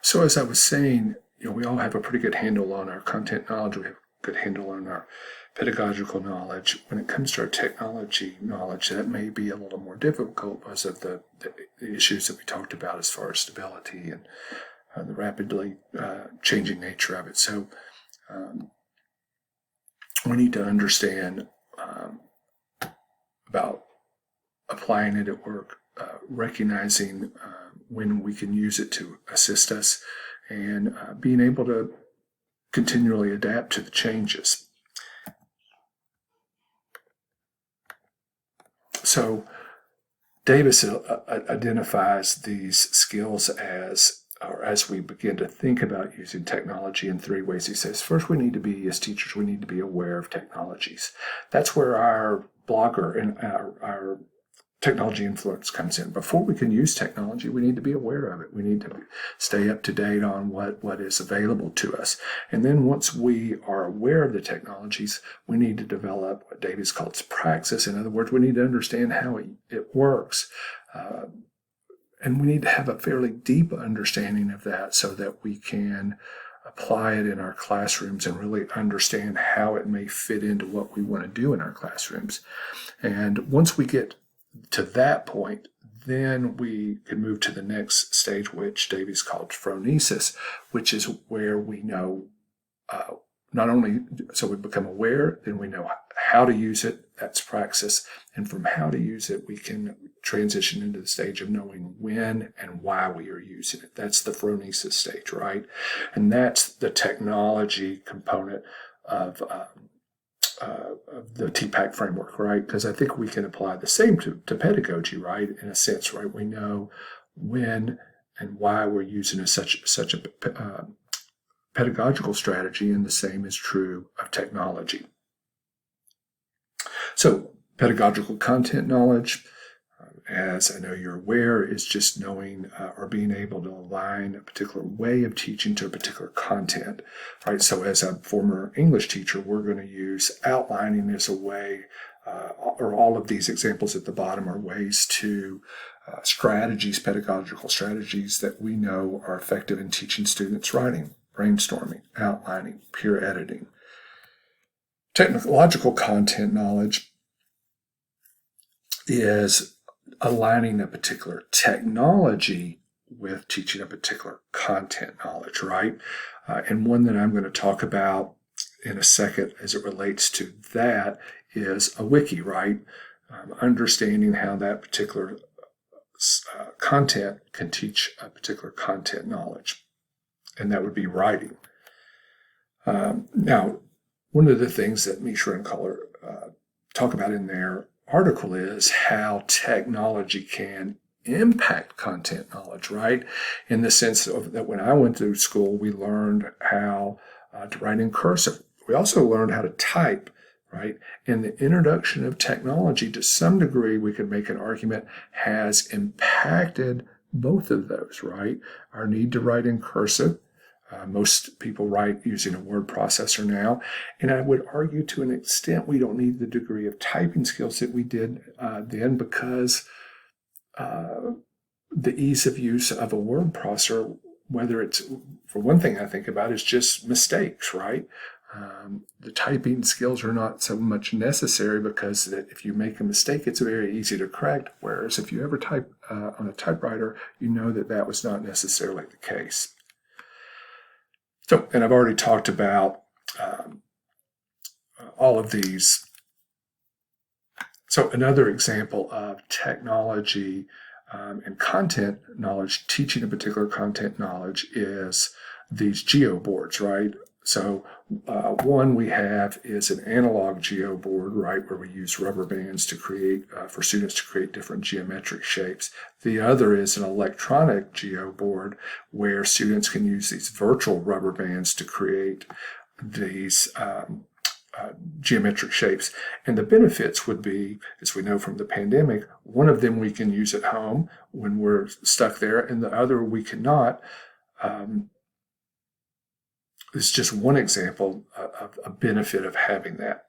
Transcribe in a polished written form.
So as I was saying, we all have a pretty good handle on our content knowledge. We have a good handle on our pedagogical knowledge. When it comes to our technology knowledge, that may be a little more difficult because of the issues that we talked about as far as stability and the rapidly changing nature of it. So we need to understand about applying it at work, recognizing when we can use it to assist us, and being able to continually adapt to the changes. So Davis identifies these skills as we begin to think about using technology in three ways. He says, first, we need to be, as teachers, we need to be aware of technologies. That's where our blogger and our technology influence comes in. Before we can use technology, we need to be aware of it. We need to stay up to date on what is available to us. And then once we are aware of the technologies, we need to develop what Davis calls praxis. In other words, we need to understand how it works. And we need to have a fairly deep understanding of that so that we can apply it in our classrooms and really understand how it may fit into what we want to do in our classrooms. And once we get to that point, then we can move to the next stage, which Davies called phronesis, which is where we know not only, so we become aware, then we know how to use it, that's praxis, and from how to use it, we can transition into the stage of knowing when and why we are using it. That's the phronesis stage, right? And that's the technology component of the TPACK framework, right? Because I think we can apply the same to pedagogy, right? In a sense, right? We know when and why we're using such a pedagogical strategy, and the same is true of technology. So pedagogical content knowledge, as I know you're aware, is just knowing or being able to align a particular way of teaching to a particular content, right? So as a former English teacher, we're going to use outlining as a way, or all of these examples at the bottom are ways to strategies, pedagogical strategies that we know are effective in teaching students writing, brainstorming, outlining, peer editing. Technological content knowledge is aligning a particular technology with teaching a particular content knowledge, right? And one that I'm going to talk about in a second as it relates to that is a wiki, right? Understanding how that particular content can teach a particular content knowledge, and that would be writing. Now, one of the things that Mishra and Kohler talk about in their article is how technology can impact content knowledge, right? In the sense of that when I went through school, we learned how to write in cursive. We also learned how to type, right? And the introduction of technology, to some degree, we could make an argument, has impacted both of those, right? Our need to write in cursive. Most people write using a word processor now. And I would argue to an extent we don't need the degree of typing skills that we did then, because the ease of use of a word processor, whether it's, for one thing I think about, is just mistakes, right? The typing skills are not so much necessary because that if you make a mistake, it's very easy to correct. Whereas if you ever type on a typewriter, you know that that was not necessarily the case. So, and I've already talked about all of these. So another example of technology and content knowledge, teaching a particular content knowledge, is these geo boards, right? So one we have is an analog geo board, right, where we use rubber bands to create, for students to create different geometric shapes. The other is an electronic geo board where students can use these virtual rubber bands to create these geometric shapes. And the benefits would be, as we know from the pandemic, one of them we can use at home when we're stuck there, and the other we cannot. It's just one example of a benefit of having that.